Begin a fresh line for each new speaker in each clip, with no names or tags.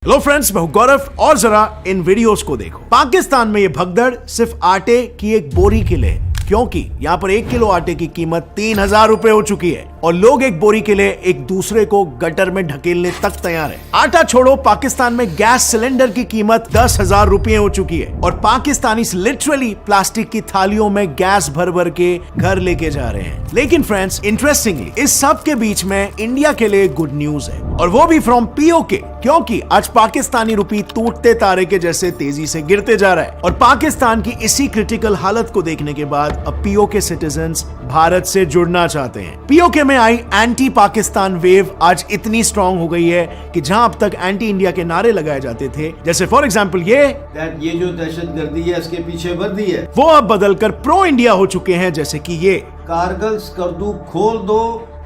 Hello friends, मैं हूं गौरव और जरा इन वीडियोस को देखो। पाकिस्तान में ये भगदड़ सिर्फ आटे की एक बोरी के लिए, क्योंकि यहाँ पर 1 किलो आटे की कीमत 3000 रुपए हो चुकी है और लोग एक बोरी के लिए एक दूसरे को गटर में ढकेलने तक तैयार है। आटा छोड़ो, पाकिस्तान में गैस सिलेंडर की कीमत 10,000 रुपए हो चुकी है और पाकिस्तानी लिटरली प्लास्टिक की थालियों में गैस भर भर के घर लेके जा रहे हैं। लेकिन फ्रेंड्स, इंटरेस्टिंगली इस सब के बीच में इंडिया के लिए गुड न्यूज है और वो भी फ्रॉम पीओके, क्योंकि आज पाकिस्तानी रुपी टूटते तारे के जैसे तेजी से गिरते जा रहा है और पाकिस्तान की इसी क्रिटिकल हालत को देखने के बाद अब पीओके सिटीजन्स भारत से जुड़ना चाहते हैं। पीओके में आई एंटी पाकिस्तान वेव आज इतनी स्ट्रांग हो गई है कि जहां अब तक एंटी इंडिया के नारे लगाए जाते थे, जैसे फॉर एग्जांपल ये
जो दहशतगर्दी है इसके पीछे वर्दी है,
वो अब बदलकर प्रो इंडिया हो चुके हैं, जैसे कि ये
कारगिल स्कर्दू खोल दो,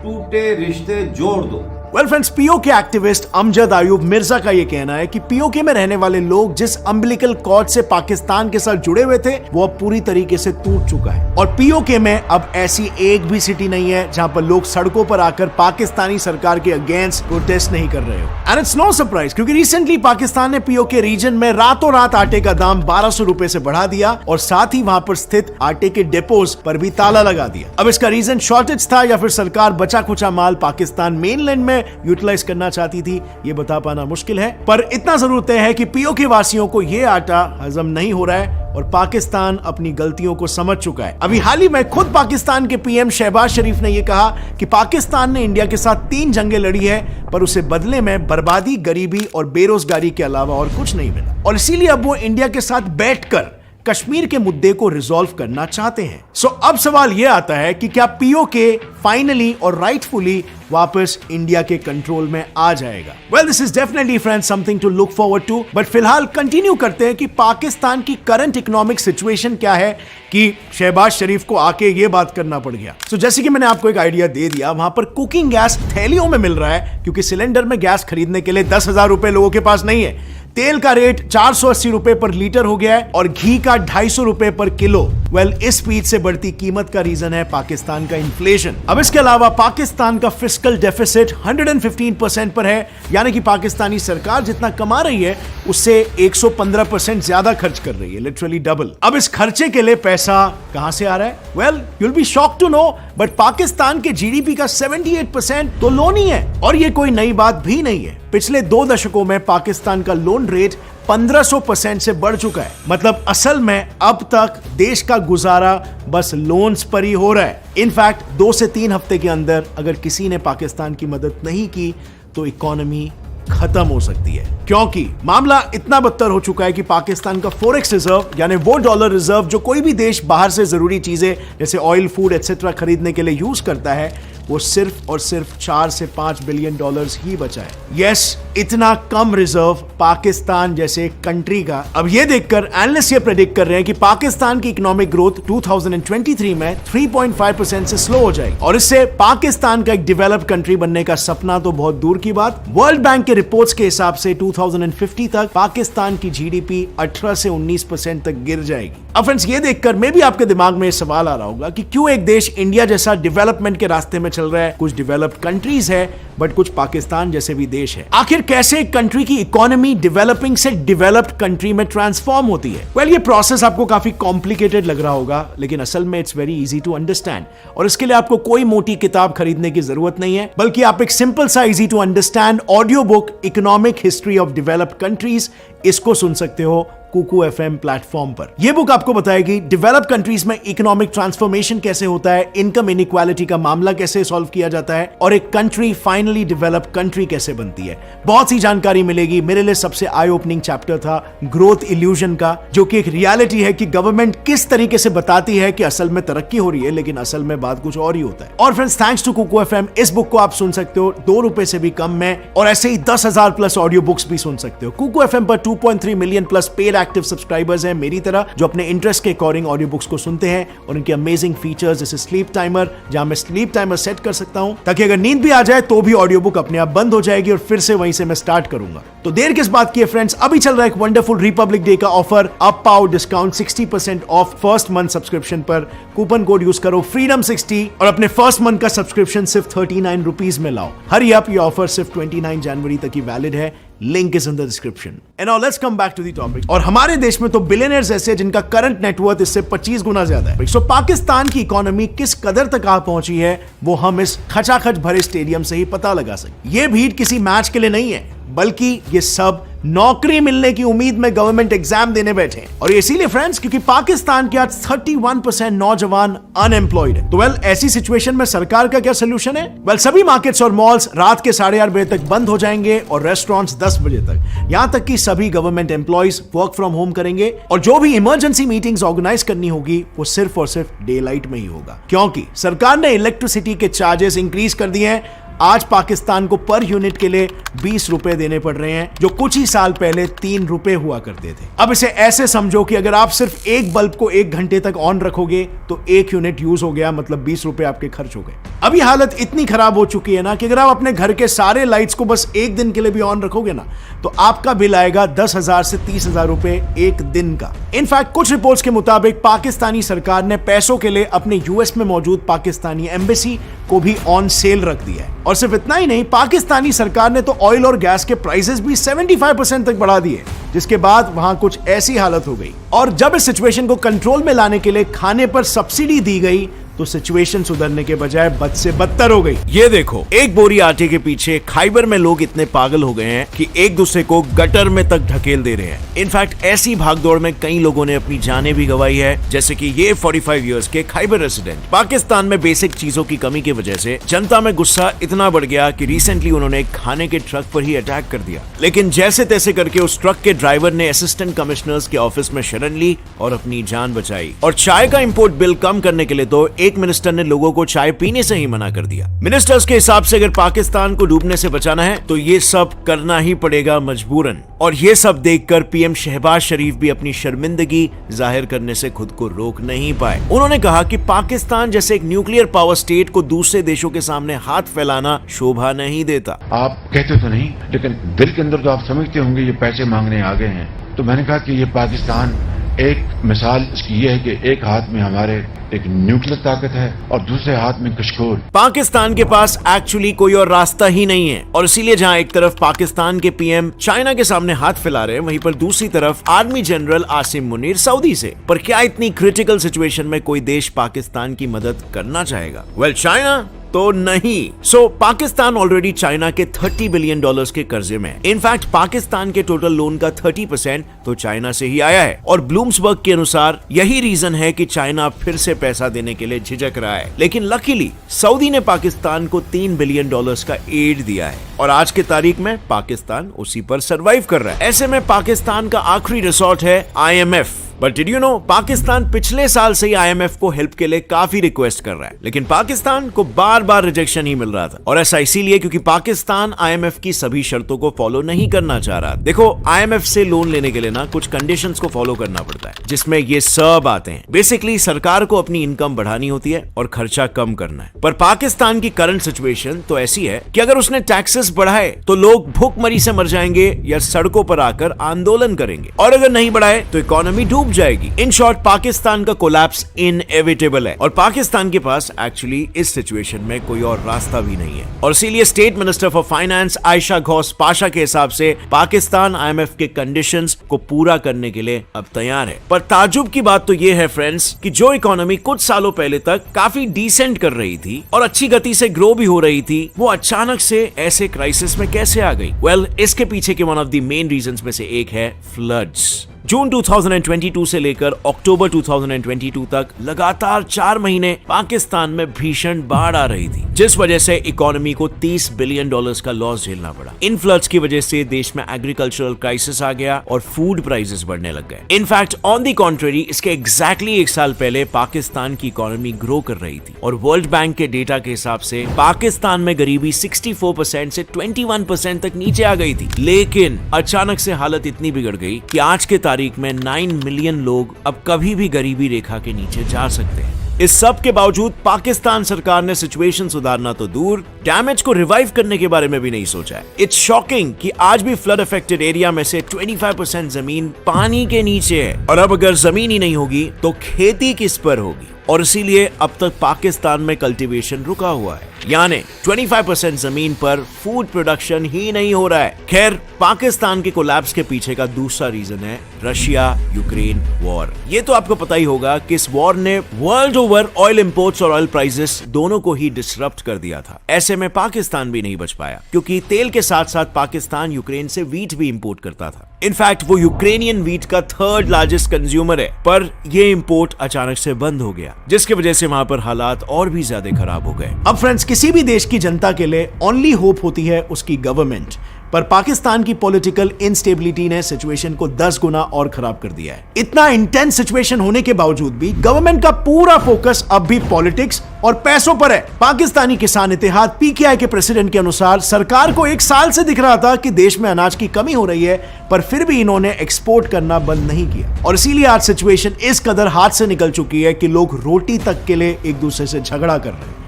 टूटे रिश्ते जोड़ दो।
Well friends, PoK activist Amjad Ayub Mirza का ये कहना है कि पीओके में रहने वाले लोग जिस अम्बिलिकल कॉर्ड से पाकिस्तान के साथ जुड़े हुए थे वो अब पूरी तरीके से टूट चुका है और पीओके में अब ऐसी एक भी सिटी नहीं है जहां पर लोग सड़कों पर आकर पाकिस्तानी सरकार के अगेंस्ट प्रोटेस्ट नहीं कर रहे हो। एंड इट्स नो सरप्राइज, क्योंकि रिसेंटली पाकिस्तान ने पीओके रीजन में रातों रात आटे का दाम 1200 रुपए से बढ़ा दिया और साथ ही वहां पर स्थित आटे के डिपोज पर भी ताला लगा दिया। अब इसका रीजन शॉर्टेज था या फिर सरकार बचा खुचा माल पाकिस्तान मेनलैंड में यूटिलाइज करना चाहती थी, ये बता पाना मुश्किल है, पर इतना जरूर तय है कि पीओके वासियों को ये आटा हजम नहीं हो रहा है और पाकिस्तान अपनी गलतियों को समझ चुका है। अभी हाल ही में खुद पाकिस्तान के पीएम शहबाज शरीफ ने यह कहा कि पाकिस्तान ने इंडिया के साथ 3 जंगें लड़ी है, पर उसे बदले में बर्बादी, गरीबी और बेरोजगारी के अलावा और कुछ नहीं मिला और इसीलिए अब वो इंडिया के साथ बैठकर कश्मीर के मुद्दे को रिजॉल्व करना चाहते हैं। सो अब सवाल यह आता है कि क्या पीओके फाइनली और राइटफुली वापस इंडिया के कंट्रोल में आ जाएगा? Well, this is definitely friends something to look forward to, but फिलहाल कंटिन्यू करते हैं कि पाकिस्तान की करंट इकोनॉमिक सिचुएशन क्या है कि शहबाज शरीफ को आके ये बात करना पड़ गया। सो जैसे कि मैंने आपको एक आइडिया दे दिया, वहां पर कुकिंग गैस थैलियों में मिल रहा है क्योंकि सिलेंडर में गैस खरीदने के लिए 10,000 रुपए लोगों के पास नहीं है। तेल का रेट 480 रुपए पर लीटर हो गया है और घी का 250 रुपए पर किलो। वेल, इस स्पीड से बढ़ती कीमत का रीजन है पाकिस्तान का इन्फ्लेशन। अब इसके अलावा पाकिस्तान का फिस्कल डेफिसिट 115% पर है, यानी कि पाकिस्तानी सरकार जितना कमा रही है उससे 115% ज्यादा खर्च कर रही है, लिटरली डबल। अब इस खर्चे के लिए पैसा कहां से आ रहा है? Well, you will be shocked to know, but Pakistan के जीडीपी का 78% तो लोन ही है और ये कोई नई बात भी नहीं है। पिछले 2 दशकों में पाकिस्तान का लोन रेट 1500% से बढ़ चुका है। मतलब असल में अब तक देश का गुजारा बस लोन्स पर ही हो रहा है। इनफैक्ट 2 से 3 हफ्ते के अंदर अगर किसी ने पाकिस्तान की मदद नहीं की तो इकोनॉमी खत्म हो सकती है, क्योंकि मामला इतना बदतर हो चुका है कि पाकिस्तान का फॉरेक्स रिजर्व, यानी वो डॉलर रिजर्व जो कोई भी देश बाहर से जरूरी चीजें जैसे ऑयल, फूड एटसेट्रा खरीदने के लिए यूज करता है, वो सिर्फ और सिर्फ 4 से 5 बिलियन डॉलर्स ही बचा है। यस, इतना कम रिजर्व पाकिस्तान जैसे कंट्री का। अब ये देखकर एनालिस्ट ये प्रेडिक्ट कर रहे हैं कि पाकिस्तान की इकोनॉमिक ग्रोथ 2023 में 3.5% से स्लो हो जाएगी और इससे पाकिस्तान का एक डेवलप्ड कंट्री बनने का सपना तो बहुत दूर की बात। वर्ल्ड बैंक के रिपोर्ट्स के हिसाब से 2050 तक पाकिस्तान की जीडीपी 18 से 19% तक गिर जाएगी। अब फ्रेंड्स, ये देखकर मे भी आपके दिमाग में सवाल आ रहा होगा कि क्यों एक देश इंडिया जैसा डेवलपमेंट के रास्ते में चल रहा है, कुछ डेवलप्ड कंट्रीज है बट कुछ पाकिस्तान जैसे भी देश है, आखिर कैसे एक कंट्री की इकोनॉमी डेवलपिंग से डेवलप्ड कंट्री में ट्रांसफॉर्म होती है? वेल, ये प्रोसेस आपको काफी कॉम्प्लिकेटेड लग रहा होगा, लेकिन असल में it's very easy to understand और इसके लिए आपको कोई मोटी किताब खरीदने की जरूरत नहीं है, बल्कि आप एक सिंपल सा easy to understand audio book economic history of developed countries, इसको सुन सकते हो कुकू एफएम प्लेटफॉर्म पर। यह बुक आपको बताएगी डेवलप्ड कंट्रीज में इकोनॉमिक ट्रांसफॉर्मेशन कैसे होता है, इनकम इनइक्वालिटी का मामला कैसे सॉल्व किया जाता है और एक कंट्री फाइनली डेवलप्ड कंट्री कैसे बनती है। बहुत सी जानकारी मिलेगी। मेरे लिए सबसे आई ओपनिंग चैप्टर था ग्रोथ इल्यूजन का, जो कि एक रियलिटी है कि गवर्नमेंट किस तरीके से बताती है कि असल में तरक्की हो रही है, लेकिन असल में बात कुछ और ही होता है। और friends, thanks to Kuku FM, इस बुक को आप सुन सकते हो 2 रुपए से भी कम में और ऐसे ही 10,000 प्लस ऑडियो बुक्स भी सुन सकते हो। कुकू एफएम पर 2.3 million plus paid active subscribers हैं मेरी तरह, जो अपने इंटरेस्ट के अकॉर्डिंग ऑडियो बुक्स को सुनते हैं और उनके अमेजिंग फीचर्स जैसे स्लीप टाइमर, जहां मैं स्लीप टाइमर सेट कर सकता हूं ताकि अगर नींद भी आ जाए तो भी ऑडियो बुक अपने आप बंद हो जाएगी और फिर से वहीं से मैं स्टार्ट करूंगा। तो देर किस बात की है फ्रेंड्स, अभी चल रहा है एक वंडरफुल रिपब्लिक डे का ऑफर, अब पाओ discount 60% of first month subscription पर। कूपन कोड यूज करो freedom60 और अपने फर्स्ट मंथ का सब्सक्रिप्शन सिर्फ 39 रुपीज में लाओ। हरी अप, ये ऑफर सिर्फ 29 जनवरी तक ही वैलिड है। Link is in the description. And now let's come back to the topic. और हमारे देश में तो बिलियनर्स ऐसे जिनका करंट नेटवर्थ इससे 25 गुना ज्यादा है। सो पाकिस्तान की इकोनॉमी किस कदर तक आ पहुंची है वो हम इस खचाखच भरे स्टेडियम से ही पता लगा सकते। ये भीड़ किसी मैच के लिए नहीं है, बल्कि ये सब नौकरी मिलने की उम्मीद में गवर्नमेंट एग्जाम देने बैठे हैं। और इसीलिए फ्रेंड्स, क्योंकि पाकिस्तान के आज 31% नौजवान अनएम्प्लॉयड है। तो वेल, ऐसी सिचुएशन में सरकार का क्या सोल्यूशन है? वेल, सभी मार्केट्स और मॉल्स रात के 8:30 बजे तक बंद हो जाएंगे और रेस्टोरेंट्स 10 बजे तक। यहां तक कि सभी government employees work from home करेंगे और जो भी इमरजेंसी मीटिंग्स ऑर्गेनाइज करनी होगी वो सिर्फ और सिर्फ डे लाइट में ही होगा, क्योंकि सरकार ने इलेक्ट्रिसिटी के चार्जेस इंक्रीज कर दिए हैं। आज पाकिस्तान को पर यूनिट के लिए 20 रुपए देने पड़ रहे हैं, जो कुछ ही साल पहले 3 रुपए हुआ करते थे। अब इसे ऐसे समझो कि अगर आप सिर्फ एक बल्ब को 1 घंटे तक ऑन रखोगे तो 1 यूनिट यूज हो गया, मतलब 20 रुपए आपके खर्च हो गए। अभी हालत इतनी खराब हो चुकी है ना कि अगर आप अपने घर के सारे लाइट्स को बस 1 दिन के लिए भी ऑन रखोगे ना तो आपका बिल आएगा 10,000 से 30,000 रुपए 1 दिन का। इनफैक्ट कुछ रिपोर्ट्स के मुताबिक पाकिस्तानी सरकार ने पैसों के लिए अपने यूएस में मौजूद पाकिस्तानी एम्बेसी को भी ऑन सेल रख दिया है। और सिर्फ इतना ही नहीं, पाकिस्तानी सरकार ने तो ऑयल और गैस के प्राइसेस भी 75% तक बढ़ा दिए, जिसके बाद वहां कुछ ऐसी हालत हो गई। और जब इस सिचुएशन को कंट्रोल में लाने के लिए खाने पर सब्सिडी दी गई तो सिचुएशन सुधरने के बजाय बद से बदतर हो गई। ये देखो, एक बोरी आटे के पीछे खैबर में लोग इतने पागल हो गए हैं कि एक दूसरे को गटर में तक ढकेल दे रहे हैं। इनफैक्ट ऐसी भागदौड़ में कई लोगों ने अपनी जानें भी गंवाई है, जैसे कि ये 45 इयर्स के खैबर रेसिडेंट। पाकिस्तान में बेसिक चीजों की कमी की वजह से जनता में गुस्सा इतना बढ़ गया कि रिसेंटली उन्होंने एक खाने के ट्रक पर ही अटैक कर दिया। लेकिन जैसे तैसे करके उस ट्रक के ड्राइवर ने असिस्टेंट कमिश्नर्स के ऑफिस में शरण ली और अपनी जान बचाई। और चाय का इंपोर्ट बिल कम करने के लिए तो एक मिनिस्टर ने लोगों को चाय पीने से ही मना कर दिया। मिनिस्टर्स के हिसाब से अगर पाकिस्तान को डूबने से बचाना है तो ये सब करना ही पड़ेगा मजबूरन। और ये सब देखकर पीएम शहबाज शरीफ भी अपनी शर्मिंदगी जाहिर करने से खुद को रोक नहीं पाए। उन्होंने कहा कि पाकिस्तान जैसे एक न्यूक्लियर पावर स्टेट को दूसरे देशों के सामने हाथ फैलाना शोभा नहीं देता।
आप कहते तो नहीं, लेकिन दिल के अंदर तो आप समझते होंगे ये पैसे मांगने आ गए हैं। तो मैंने कहा कि ये पाकिस्तान, एक मिसाल इसकी ये है कि एक हाथ में हमारे एक न्यूक्लियर ताकत है और दूसरे हाथ में कशकोल।
पाकिस्तान के पास एक्चुअली कोई और रास्ता ही नहीं है, और इसीलिए जहां एक तरफ पाकिस्तान के पीएम चाइना के सामने हाथ फैला रहे हैं, वहीं पर दूसरी तरफ army general Asim Munir Saudi से। पर क्या इतनी क्रिटिकल सिचुएशन में कोई देश पाकिस्तान की मदद करना चाहेगा? वेल, चाइना तो नहीं। सो पाकिस्तान ऑलरेडी चाइना के $30 बिलियन के कर्जे में। इनफैक्ट पाकिस्तान के टोटल लोन का 30% तो चाइना से ही आया है। और ब्लूम्सबर्ग के अनुसार यही रीजन है कि चाइना फिर से पैसा देने के लिए झिझक रहा है। लेकिन लकीली सऊदी ने पाकिस्तान को $3 बिलियन का एड दिया है और आज के तारीख में पाकिस्तान उसी पर सर्वाइव कर रहा है। ऐसे में पाकिस्तान का आखिरी रिसोर्ट है IMF। But did you know, Pakistan पिछले साल से ही IMF को हेल्प के लिए काफी रिक्वेस्ट कर रहा है, लेकिन पाकिस्तान को बार बार रिजेक्शन ही मिल रहा था। और ऐसा इसीलिए क्योंकि पाकिस्तान IMF की सभी शर्तों को फॉलो नहीं करना चाह रहा। देखो, IMF से लोन लेने के लिए ना कुछ कंडीशंस को फॉलो करना पड़ता है, जिसमें ये सब आते हैं। बेसिकली सरकार को अपनी इनकम बढ़ानी होती है और खर्चा कम करना है। पर पाकिस्तान की करंट सिचुएशन तो ऐसी है कि अगर उसने टैक्सेस बढ़ाए तो लोग भूखमरी से मर जाएंगे या सड़कों पर आकर आंदोलन करेंगे, और अगर नहीं बढ़ाए तो इकोनॉमी डूब जाएगी। इन शॉर्ट, पाकिस्तान का कोलैप्स इनएविटेबल है और पाकिस्तान के पास एक्चुअली इस सिचुएशन में कोई और रास्ता भी नहीं है। और इसीलिए state minister for finance Ayesha Ghosh Pasha के हिसाब से पाकिस्तान IMF के कंडीशंस को पूरा करने के लिए अब तैयार है। पर ताजुब की बात तो ये है फ्रेंड्स कि जो इकोनॉमी कुछ सालों पहले तक काफी डिसेंट कर रही थी और अच्छी गति से ग्रो भी हो रही थी, वो अचानक से ऐसे क्राइसिस में कैसे आ गई? वेल, इसके पीछे के one of the main reasons में से एक है फ्लड्स। जून 2022 से लेकर अक्टूबर 2022 तक लगातार 4 महीने पाकिस्तान में भीषण बाढ़ आ रही थी, जिस वजह से इकोनॉमी को $30 बिलियन का लॉस झेलना पड़ा। इन फ्लड्स की वजह से देश में एग्रीकल्चरल क्राइसिस आ गया और फूड प्राइसेस बढ़ने लग गए। इनफैक्ट ऑन द कॉन्ट्रेरी, इसके एग्जैक्टली 1 साल पहले पाकिस्तान की इकोनॉमी ग्रो कर रही थी और वर्ल्ड बैंक के डेटा के हिसाब से पाकिस्तान में गरीबी 64% से 21% तक नीचे आ गई थी। लेकिन अचानक से हालत इतनी बिगड़ गई कि आज के तारीख में 9 मिलियन लोग अब कभी भी गरीबी रेखा के नीचे जा सकते हैं। इस सब के बावजूद पाकिस्तान सरकार ने सिचुएशन सुधारना तो दूर, डैमेज को रिवाइव करने के बारे में भी नहीं सोचा है। इट्स शॉकिंग कि आज भी फ्लड अफेक्टेड एरिया में से 25% जमीन पानी के नीचे है। और अब अगर जमीन ही नहीं होगी तो खेती किस पर होगी? और इसीलिए अब तक पाकिस्तान में कल्टीवेशन रुका हुआ है, यानी 25% जमीन पर फूड प्रोडक्शन ही नहीं हो रहा है। खैर, पाकिस्तान के कोलैप्स के पीछे का दूसरा रीजन है रशिया यूक्रेन वॉर। ये तो आपको पता ही होगा कि इस वॉर ने वर्ल्ड ओवर ऑयल इंपोर्ट्स और ऑयल प्राइसेस दोनों को ही डिसरप्ट कर दिया था। ऐसे में पाकिस्तान भी नहीं बच पाया, क्योंकि तेल के साथ साथ पाकिस्तान यूक्रेन से वीट भी इंपोर्ट करता था। इनफैक्ट वो यूक्रेनियन वीट का 3rd लार्जेस्ट कंज्यूमर है, पर ये इंपोर्ट अचानक से बंद हो गया, जिसकी वजह से वहां पर हालात और भी ज्यादा खराब हो गए। अब फ्रेंड्स, किसी भी देश की जनता के लिए ओनली होप होती है उसकी गवर्नमेंट, पर पाकिस्तान की पॉलिटिकल इंस्टेबिलिटी ने सिचुएशन को 10 गुना और खराब कर दिया है। इतना इंटेंस सिचुएशन होने के बावजूद भी गवर्नमेंट का पूरा फोकस अब भी पॉलिटिक्स और पैसों पर है। पाकिस्तानी किसान इत्तेहाद पीकेआई के प्रेसिडेंट के अनुसार सरकार को 1 साल से दिख रहा था कि देश में अनाज की कमी हो रही है, पर फिर भी इन्होंने एक्सपोर्ट करना बंद नहीं किया, और इसीलिए आज सिचुएशन इस कदर हाथ से निकल चुकी है कि लोग रोटी तक के लिए एक दूसरे से झगड़ा कर रहे हैं।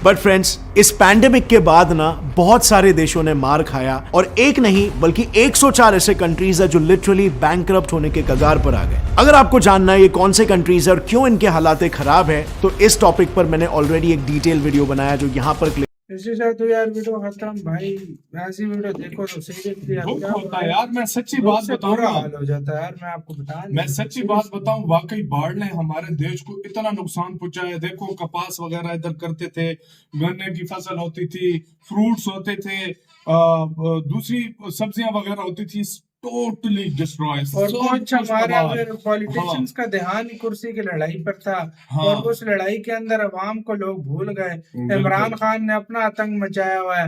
बट फ्रेंड्स, इस पैंडेमिक के बाद ना बहुत सारे देशों ने मार खाया, और एक नहीं बल्कि 104 ऐसे कंट्रीज है जो लिटरली बैंकरप्ट होने के कगार पर आ गए। अगर आपको जानना है ये कौन से कंट्रीज है और क्यों इनके हालात खराब है, तो इस टॉपिक पर मैंने ऑलरेडी एक डिटेल वीडियो बनाया जो यहाँ पर
इसी से तो यार वीडियो खत्म भाई। ऐसी वीडियो देखो तो सीरियसली
दुख होता है यार। मैं सच्ची बात बताऊं,
हाल हो जाता है यार। मैं आपको
मैं सच्ची बात बताऊं, वाकई बाढ़ ने हमारे देश को इतना नुकसान पहुंचाया है। देखो, कपास वगैरह इधर करते थे, गन्ने की फसल होती थी, फ्रूट्स होते थे, दूसरी सब्जियां वगैरह होती थी, टोटली डिस्ट्रॉय।
और कुछ हमारे पॉलिटिशियंस का ध्यान ही कुर्सी की लड़ाई पर था। और उस लड़ाई के अंदर अवाम को लोग भूल गए। इमरान खान ने अपना आतंक मचाया हुआ है,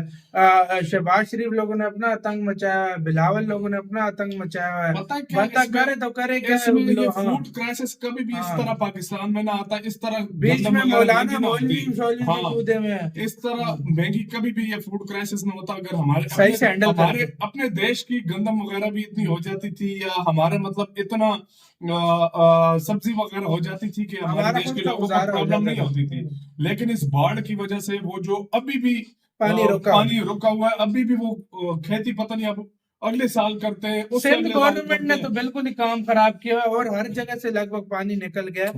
शहबाज शरीफ लोगों ने अपना आतंक मचाया है, बिलावल लोगों ने अपना आतंक मचाया हुआ है। बंदा करे तो करे क्या।
फूड क्राइसिस कभी भी इस तरह पाकिस्तान में ना आता, इस तरह
बीच में मौलाना मौलवी कूदे हुए हैं,
इस तरह महंगी कभी भी ये फूड क्राइसिस न होता अगर हमारे
सही से हैंडल
हमारे अपने देश की गंदम वगैरह भी इतनी हो जाती थी, या हमारे मतलब इतना सब्जी वगैरह हो जाती थी कि हमारे देश के लोगों को प्रॉब्लम नहीं होती थी। लेकिन इस बाढ़ की वजह से वो जो अभी भी पानी रुका हुआ है, अभी भी वो खेती पता नहीं अब अगले साल करते हैं।
सिंध गवर्नमेंट ने तो बिल्कुल ही काम खराब किया है, और हर जगह से लगभग पानी निकल गया।